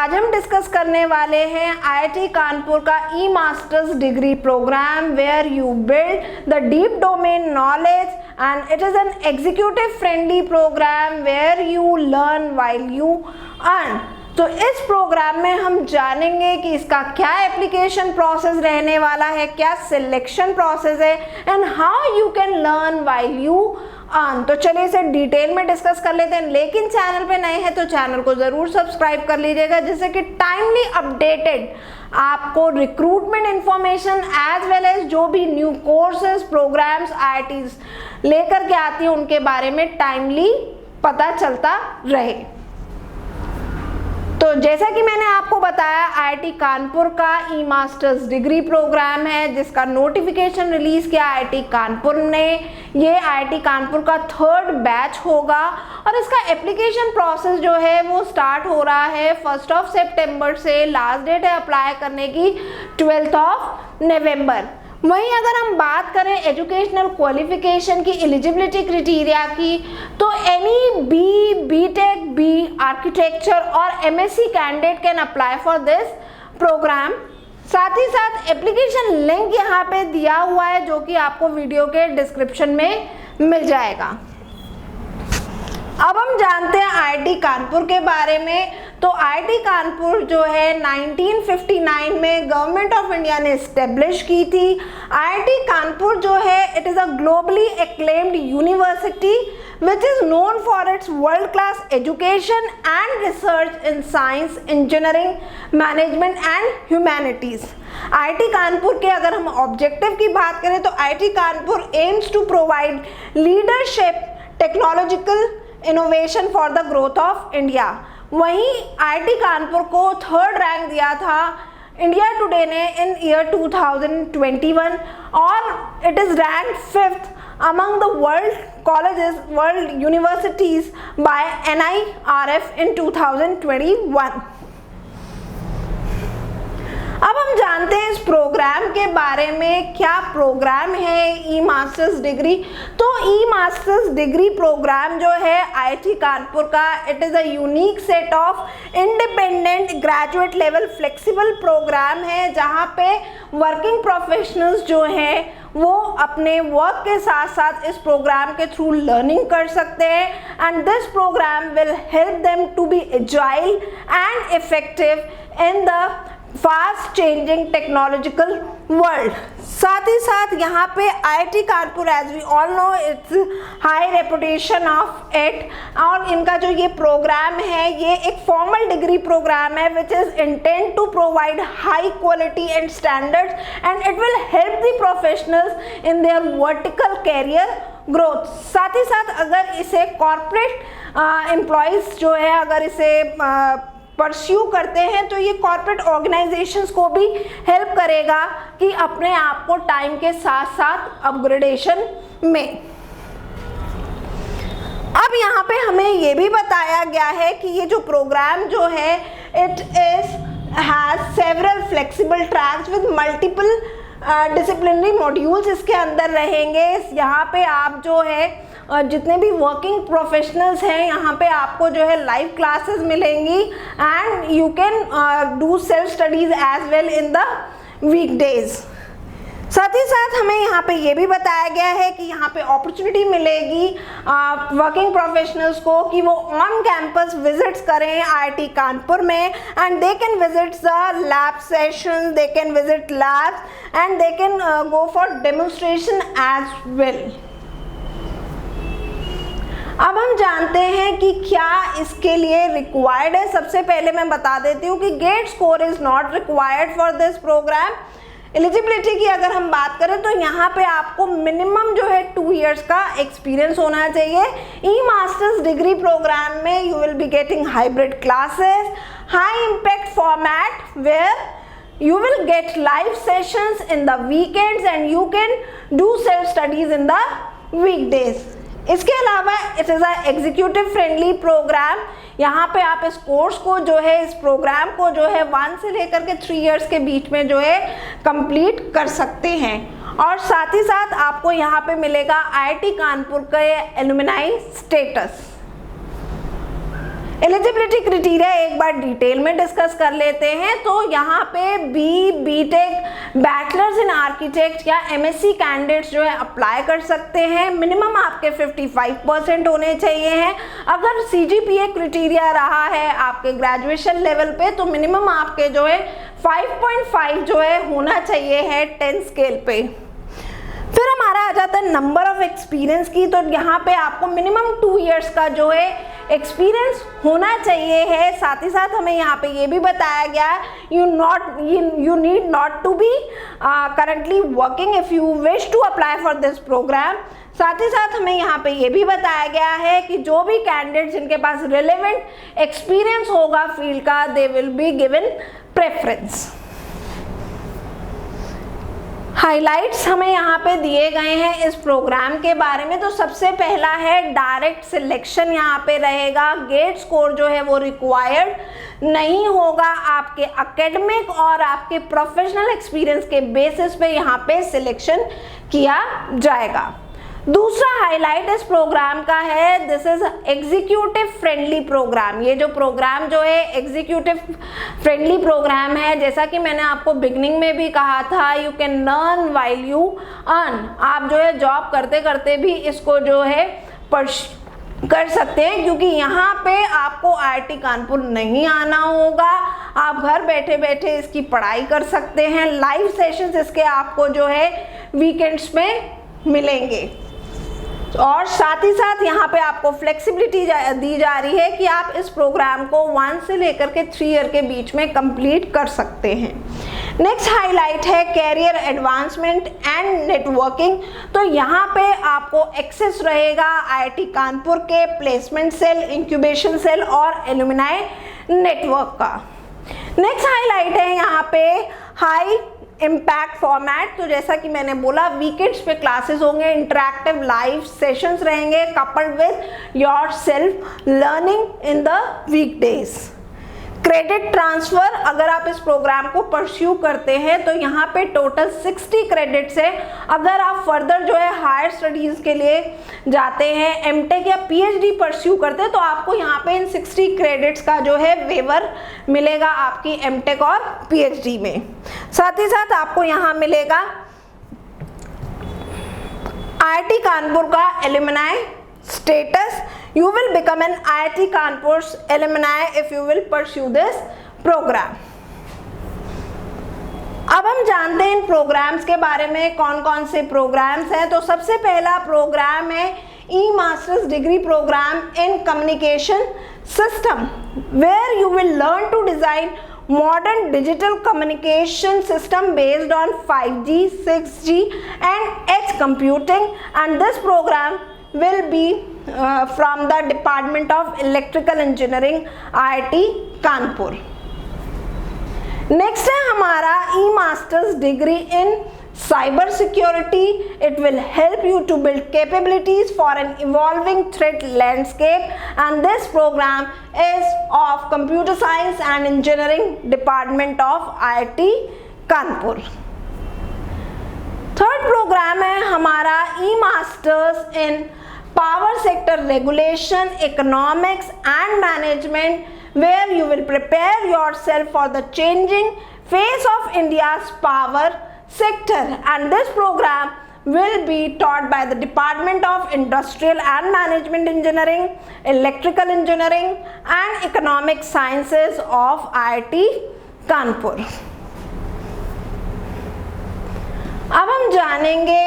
आज हम डिस्कस करने वाले हैं आईआईटी कानपुर का e masters degree program where you build the deep domain knowledge and it is an executive friendly program where you learn while you earn. तो इस programme में हम जानेंगे कि इसका क्या एप्लीकेशन प्रोसेस रहने वाला है, क्या सिलेक्शन प्रोसेस है and how you can learn while you earn. तो चलिए इसे डिटेल में डिस्कस कर लेते हैं, लेकिन चैनल पे नए हैं तो चैनल को जरूर सब्सक्राइब कर लीजिएगा जिससे कि टाइमली अपडेटेड आपको recruitment information as well as जो भी न्यू कोर्सेज प्रोग्राम्स आईआईटीज लेकर के आती है उनके बारे में टाइमली पता चलता रहे। तो जैसा कि मैंने आपको बताया आईआईटी कानपुर का ई मास्टर्स डिग्री प्रोग्राम है जिसका नोटिफिकेशन रिलीज किया आईआईटी कानपुर ने। ये आईआईटी कानपुर का 3rd बैच होगा और इसका एप्लीकेशन प्रोसेस जो है वो स्टार्ट हो रहा है 1 सितंबर से। लास्ट डेट है अप्लाई करने की 12 नवंबर। वहीं अगर हम बात करें एजुकेशनल क्वालिफिकेशन की, एलिजिबिलिटी क्राइटेरिया की, तो एनी बीटेक, बी आर्किटेक्चर और MSc candidate can apply for this program. साथ ही साथ एप्लीकेशन लिंक यहाँ पे दिया हुआ है जो कि आपको वीडियो के डिस्क्रिप्शन में मिल जाएगा। अब हम जानते हैं आईआईटी कानपुर के बारे में। तो आईआईटी कानपुर जो है 1959 में गवर्नमेंट ऑफ इंडिया ने एस्टेब्लिश की थी। आईआईटी कानपुर जो है it is a globally acclaimed university which is known for its world class education and research in science, engineering, management and humanities। IIT Kanpur के अगर हम ऑब्जेक्टिव की बात करें तो IIT Kanpur aims to provide leadership, technological innovation for the growth of India। वहीं IIT Kanpur को 3rd rank दिया था इंडिया टुडे ने इन ईयर 2021 और it is rank 5th among the world universities by NIRF in 2021। अब हम जानते हैं इस प्रोग्राम के बारे में, क्या प्रोग्राम है ई मास्टर्स डिग्री। तो ई मास्टर्स डिग्री प्रोग्राम जो है आईआईटी कानपुर का it is a unique set of independent graduate level flexible program है जहाँ पे वर्किंग प्रोफेशनल्स जो हैं वो अपने वर्क के साथ साथ इस प्रोग्राम के थ्रू लर्निंग कर सकते हैं and this program will help them to be agile and effective in the fast changing technological world. साथ ही साथ यहाँ पे IIT Kanpur as we all know its high reputation of it और इनका जो ये प्रोग्राम है ये एक फॉर्मल डिग्री प्रोग्राम है which is intent to provide high quality and standards and it will help the professionals in their vertical career growth. साथ ही साथ अगर इसे कॉर्पोरेट एम्प्लॉयज़ जो है अगर इसे परस्यू करते हैं तो ये कॉर्पोरेट ऑर्गेनाइजेशंस को भी हेल्प करेगा कि अपने आप को टाइम के साथ साथ अपग्रेडेशन में। अब यहाँ पे हमें ये भी बताया गया है कि ये जो प्रोग्राम जो है it has several flexible tracks with multiple disciplinary modules इसके अंदर रहेंगे। यहाँ पे आप जो है जितने भी वर्किंग प्रोफेशनल्स हैं यहाँ पे आपको जो है लाइव क्लासेस मिलेंगी and you can do self studies as well in the weekdays. साथ ही साथ हमें यहाँ पे ये भी बताया गया है कि यहाँ पे अपॉर्चुनिटी मिलेगी वर्किंग प्रोफेशनल्स को कि वो ऑन कैंपस विजिट्स करें आईआईटी कानपुर में and they can visit the lab sessions, they can visit labs and they can go for demonstration as well. अब हम जानते हैं कि क्या इसके लिए रिक्वायर्ड है। सबसे पहले मैं बता देती हूँ कि GATE score is not required for this program. Eligibility की अगर हम बात करें तो यहाँ पे आपको मिनिमम जो है 2 इयर्स का एक्सपीरियंस होना चाहिए। ई मास्टर्स डिग्री प्रोग्राम में you will be getting hybrid classes, high impact format where you will get live sessions in the weekends and you can do self studies in the weekdays। इसके अलावा it is a executive friendly program. यहाँ पे आप इस course को जो है इस प्रोग्राम को जो है 1 से लेकर के 3 इयर्स के बीच में जो है कंप्लीट कर सकते हैं और साथ ही साथ आपको यहाँ पे मिलेगा आईआईटी कानपुर का एलुमनाई स्टेटस। एलिजिबिलिटी क्राइटेरिया एक बार डिटेल में डिस्कस कर लेते हैं। तो यहाँ पे बीटेक, बैचलर्स इन आर्किटेक्ट या एमएससी कैंडिडेट्स जो है अप्लाई कर सकते हैं। मिनिमम आपके 55% होने चाहिए हैं। अगर सीजीपीए क्राइटेरिया रहा है आपके ग्रेजुएशन लेवल पे तो मिनिमम आपके जो है 5.5 जो है होना चाहिए है 10 स्केल पे। फिर हमारा आ जाता है नंबर ऑफ एक्सपीरियंस की। तो यहाँ पे आपको मिनिमम 2 इयर्स का जो है एक्सपीरियंस होना चाहिए है। साथ ही साथ हमें यहाँ पे ये भी बताया गया है you need not to be currently working if you wish to apply for this program। साथ ही साथ हमें यहाँ पे ये भी बताया गया है कि जो भी कैंडिडेट जिनके पास रिलेवेंट एक्सपीरियंस होगा फील्ड का they will be given preference. Highlights हमें यहाँ पे दिए गए हैं इस प्रोग्राम के बारे में। तो सबसे पहला है डायरेक्ट सिलेक्शन यहाँ पे रहेगा। गेट स्कोर जो है वो रिक्वायर्ड नहीं होगा। आपके एकेडमिक और आपके प्रोफेशनल एक्सपीरियंस के बेसिस पे यहाँ पे सिलेक्शन किया जाएगा। दूसरा हाईलाइट इस प्रोग्राम का है this is executive friendly program. ये जो प्रोग्राम जो है एग्जीक्यूटिव फ्रेंडली प्रोग्राम है। जैसा कि मैंने आपको बिगनिंग में भी कहा था you can learn while you earn. आप जो है जॉब करते करते भी इसको जो है कर सकते हैं, क्योंकि यहाँ पे आपको आईआईटी कानपुर नहीं आना होगा। आप घर बैठे बैठे इसकी पढ़ाई कर सकते हैं। लाइव सेशंस इसके आपको जो है वीकेंड्स में मिलेंगे। और साथ ही साथ यहाँ पे आपको फ्लेक्सिबिलिटी दी जा रही है कि आप इस प्रोग्राम को 1 से लेकर के 3 ईयर के बीच में कंप्लीट कर सकते हैं। नेक्स्ट हाईलाइट है कैरियर एडवांसमेंट एंड नेटवर्किंग। तो यहाँ पे आपको एक्सेस रहेगा आईआईटी कानपुर के प्लेसमेंट सेल, इंक्यूबेशन सेल और एलुमनाई नेटवर्क का। नेक्स्ट हाईलाइट है यहाँ पे हाई इम्पैक्ट फॉर्मेट। तो जैसा कि मैंने बोला वीकेंड्स पे क्लासेस होंगे, इंटरैक्टिव लाइव सेशंस रहेंगे coupled with your self learning in the weekdays. Credit transfer अगर आप इस प्रोग्राम को परस्यू करते हैं तो यहाँ पे टोटल 60 क्रेडिट्स है। अगर आप फर्दर जो है हायर स्टडीज के लिए जाते हैं, एमटेक या पीएचडी परस्यू करते हैं तो आपको यहाँ पे इन 60 क्रेडिट्स का जो है वेवर मिलेगा आपकी एमटेक और पीएचडी में। साथ ही साथ आपको यहाँ मिलेगा आईआईटी कानपुर का alumni status। You will become an IIT Kanpur's alumni if you will pursue this program। अब हम जानते हैं इन प्रोग्राम्स के बारे में कौन कौन से प्रोग्राम्स हैं। तो सबसे पहला प्रोग्राम है e masters degree program in communication system where you will learn to design modern digital communication system based on 5G, 6G and edge computing, and this program will be from the Department of Electrical Engineering IIT Kanpur। Next है हमारा E-Masters degree in Cyber Security। It will help you to build capabilities for an evolving threat landscape, and this program is of Computer Science and Engineering Department of IIT Kanpur। Third program है हमारा E-Masters in Power Sector Regulation, Economics and Management, where you will prepare yourself for the changing face of India's power sector, and this program will be taught by the Department of Industrial and Management Engineering, Electrical Engineering and Economic Sciences of IIT Kanpur। अब हम जानेंगे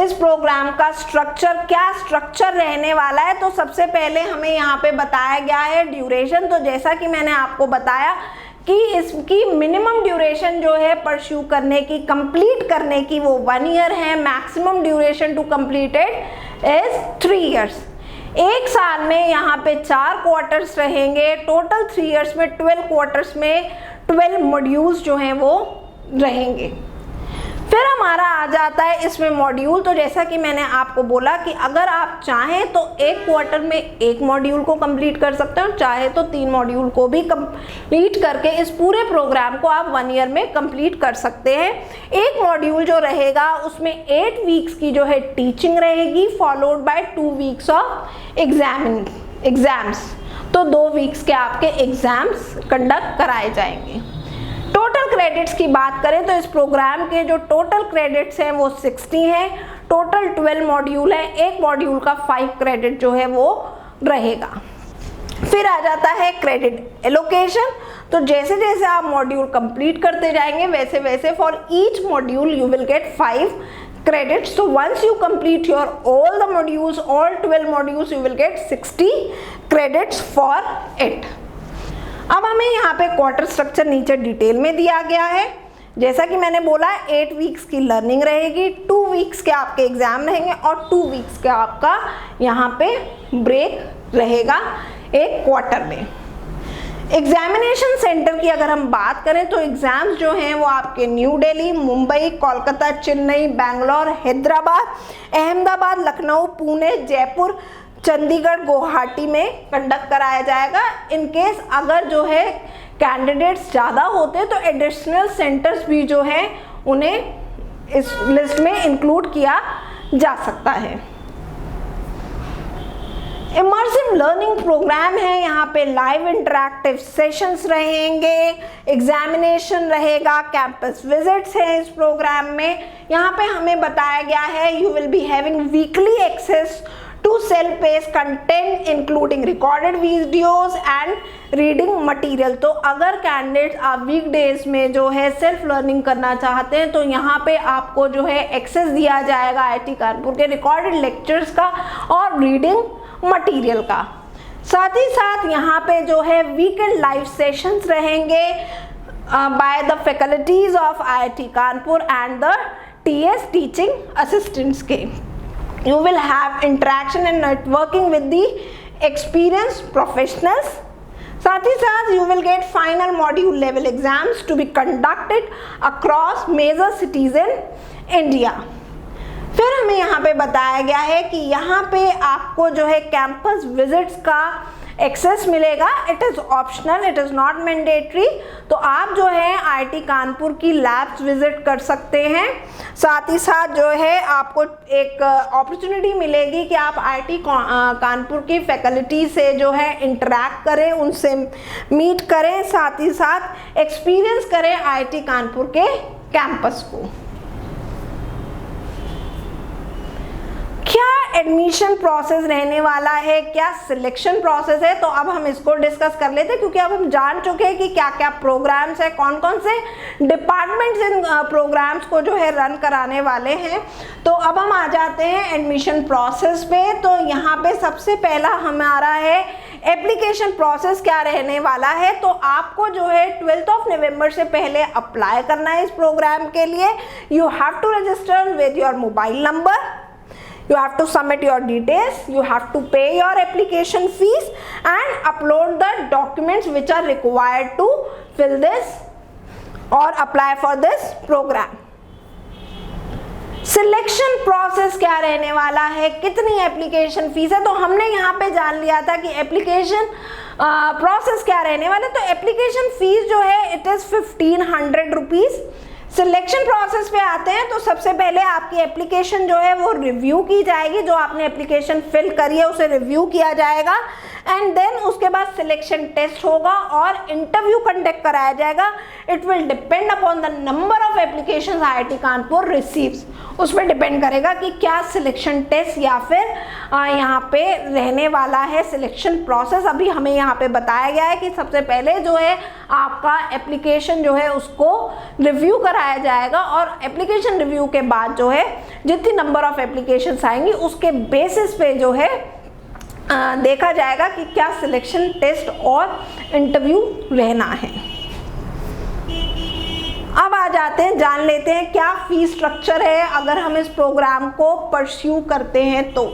इस program का structure, क्या structure रहने वाला है। तो सबसे पहले हमें यहाँ पे बताया गया है ड्यूरेशन। तो जैसा कि मैंने आपको बताया कि इसकी मिनिमम ड्यूरेशन जो है परस्यू करने की, कंप्लीट करने की वो 1 ईयर है। Maximum duration to completed is 3 years. एक साल में यहाँ पे 4 क्वार्टर्स रहेंगे। टोटल 3 इयर्स में 12 क्वार्टर्स में 12 मॉड्यूल्स जो हैं वो रहेंगे। फिर हमारा आ जाता है इसमें मॉड्यूल। तो जैसा कि मैंने आपको बोला कि अगर आप चाहें तो एक क्वार्टर में एक मॉड्यूल को कंप्लीट कर सकते हैं और चाहे तो 3 मॉड्यूल को भी कंप्लीट करके इस पूरे प्रोग्राम को आप 1 ईयर में कंप्लीट कर सकते हैं। एक मॉड्यूल जो रहेगा उसमें 8 वीक्स की जो है टीचिंग रहेगी, followed by 2 weeks of exams. तो 2 वीक्स के आपके एग्जाम्स कंडक्ट कराए जाएंगे। टोटल क्रेडिट्स की बात करें तो इस प्रोग्राम के जो टोटल क्रेडिट्स हैं वो 60 हैं। टोटल 12 मॉड्यूल है, एक मॉड्यूल का 5 क्रेडिट जो है वो रहेगा। फिर आ जाता है क्रेडिट एलोकेशन। तो जैसे जैसे आप मॉड्यूल कंप्लीट करते जाएंगे वैसे वैसे for each module you will gate 5 credits. So once you complete your all the modules, all 12 modules, you will get 60 credits for it. अब हमें यहाँ पे क्वार्टर स्ट्रक्चर नीचे डिटेल में दिया गया है। जैसा कि मैंने बोला 8 वीक्स की लर्निंग रहेगी, 2 वीक्स के आपके एग्जाम रहेंगे और 2 वीक्स के आपका यहाँ पे ब्रेक रहेगा एक क्वार्टर में। एग्जामिनेशन सेंटर की अगर हम बात करें तो एग्जाम्स जो हैं वो आपके न्यू दिल्ली, मुंबई, कोलकाता, चेन्नई, बैंगलोर, हैदराबाद, अहमदाबाद, लखनऊ, पुणे, जयपुर, चंडीगढ़, गुवाहाटी में कंडक्ट कराया जाएगा। इन केस अगर जो है कैंडिडेट्स ज़्यादा होते तो एडिशनल सेंटर्स भी जो है उन्हें इस लिस्ट में इंक्लूड किया जा सकता है। इमर्सिव लर्निंग प्रोग्राम है, यहाँ पे लाइव इंटरैक्टिव सेशंस रहेंगे, एग्जामिनेशन रहेगा, कैंपस विजिट्स है इस प्रोग्राम में। यहाँ पे हमें बताया गया है you will be having weekly access to self paced content including recorded videos and reading material. तो अगर कैंडिडेट्स आप वीकडेज में जो है सेल्फ लर्निंग करना चाहते हैं तो यहाँ पे आपको जो है एक्सेस दिया जाएगा आईआईटी कानपुर के रिकॉर्डेड लेक्चर्स का और रीडिंग मटेरियल का। साथ ही साथ यहाँ पे जो है वीकेंड लाइव सेशंस रहेंगे by the faculties of IIT Kanpur and the TAs teaching assistants के। You will have interaction and networking with the experienced professionals. साथ ही साथ you will get final module level exams to be conducted across major cities in India. फिर हमें यहाँ पे बताया गया है कि यहाँ पे आपको जो है कैंपस विजिट्स का एक्सेस मिलेगा। It is optional, it is not mandatory. तो आप जो है आईआईटी कानपुर की लैब्स विजिट कर सकते हैं। साथ ही साथ जो है आपको एक अपॉर्चुनिटी मिलेगी कि आप आईआईटी कानपुर की फैकल्टी से जो है इंटरैक्ट करें, उनसे मीट करें, साथ ही साथ एक्सपीरियंस करें आईआईटी कानपुर के कैंपस को। क्या एडमिशन प्रोसेस रहने वाला है, क्या सिलेक्शन प्रोसेस है, तो अब हम इसको डिस्कस कर लेते हैं क्योंकि अब हम जान चुके हैं कि क्या क्या प्रोग्राम्स है, कौन कौन से डिपार्टमेंट्स इन प्रोग्राम्स को जो है रन कराने वाले हैं। तो अब हम आ जाते हैं एडमिशन प्रोसेस पे। तो यहाँ पे सबसे पहला हमारा है एप्लीकेशन प्रोसेस क्या रहने वाला है। तो आपको जो है 12 नवंबर से पहले अप्लाई करना है इस प्रोग्राम के लिए। You have to register with your mobile number, you have to submit your details, you have to pay your application fees and upload the documents which are required to fill this or apply for this program. Selection process क्या रहने वाला है, कितनी application fees है, तो हमने यहाँ पे जान लिया था कि एप्लीकेशन प्रोसेस क्या रहने वाला है। तो एप्लीकेशन फीस जो है it is 1500 rupees. Selection process पे आते हैं तो सबसे पहले आपकी एप्लीकेशन जो है वो रिव्यू की जाएगी। जो आपने एप्लीकेशन फिल करी है उसे रिव्यू किया जाएगा एंड देन उसके बाद सिलेक्शन टेस्ट होगा और इंटरव्यू कंडक्ट कराया जाएगा। It will depend upon the number of applications IIT Kanpur receives. उस पर डिपेंड करेगा कि क्या सिलेक्शन टेस्ट या फिर यहाँ पे रहने वाला है सिलेक्शन प्रोसेस। अभी हमें यहाँ पे बताया गया है कि सबसे पहले जो है आपका एप्लीकेशन जो है उसको रिव्यू कराया जाएगा और एप्लीकेशन रिव्यू के बाद जो है जितनी नंबर ऑफ एप्लीकेशंस आएंगी उसके बेसिस पे जो है देखा जाएगा कि क्या सिलेक्शन टेस्ट और इंटरव्यू रहना है। अब आ जाते हैं, जान लेते हैं क्या फीस स्ट्रक्चर है अगर हम इस प्रोग्राम को परस्यू करते हैं तो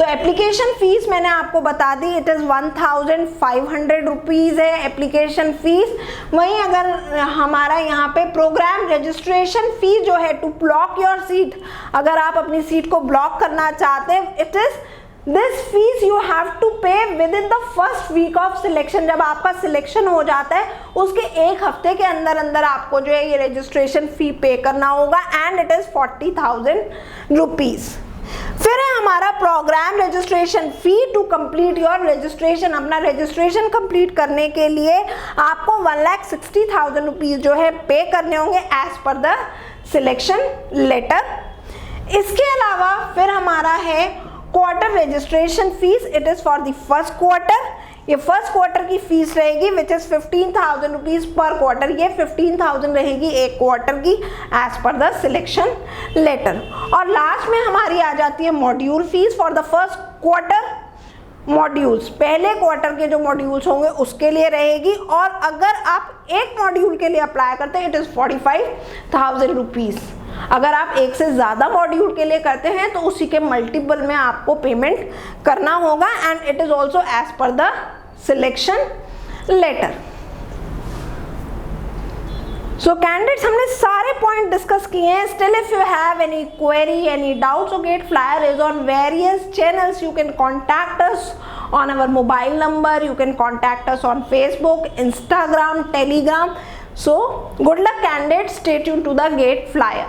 एप्लीकेशन फीस मैंने आपको बता दी, इट इज़ 1500 रुपीज़ है एप्लीकेशन फीस। वहीं अगर हमारा यहाँ पे प्रोग्राम रजिस्ट्रेशन फीस जो है टू ब्लॉक योर सीट, अगर आप अपनी सीट को ब्लॉक करना चाहते हैं, it is this fees you have to pay within the first week of selection. जब आपका सिलेक्शन हो जाता है उसके एक हफ्ते के अंदर अंदर आपको जो है ये रजिस्ट्रेशन फी पे करना होगा एंड इट इज़ 40,000 रुपीज़। फिर है हमारा program registration fee to complete your registration. अपना रजिस्ट्रेशन कंप्लीट करने के लिए आपको 1,60,000 रुपीज जो है पे करने होंगे as per the selection letter. इसके अलावा फिर हमारा है quarter registration fees, it is for the first quarter. ये फर्स्ट क्वार्टर की फीस रहेगी which is 15,000 rupees per quarter. ये 15,000 रहेगी एक क्वार्टर की as per the selection letter. और लास्ट में हमारी आ जाती है module fees for the first quarter. Modules पहले क्वार्टर के जो मॉड्यूल्स होंगे उसके लिए रहेगी, और अगर आप एक मॉड्यूल के लिए अप्लाई करते हैं इट इज 45,000 रुपीज। अगर आप एक से ज्यादा मॉड्यूल के लिए करते हैं तो उसी के मल्टीपल में आपको पेमेंट करना होगा, and it is also as per the selection letter. So candidates हमने सारे पॉइंट डिस्कस किए हैं। Still if you have any query, any doubts, so get flyer is on various channels. You can contact us on our mobile number, you can contact us on Facebook, Instagram, Telegram. So good luck candidates, stay tuned to the GATE flyer.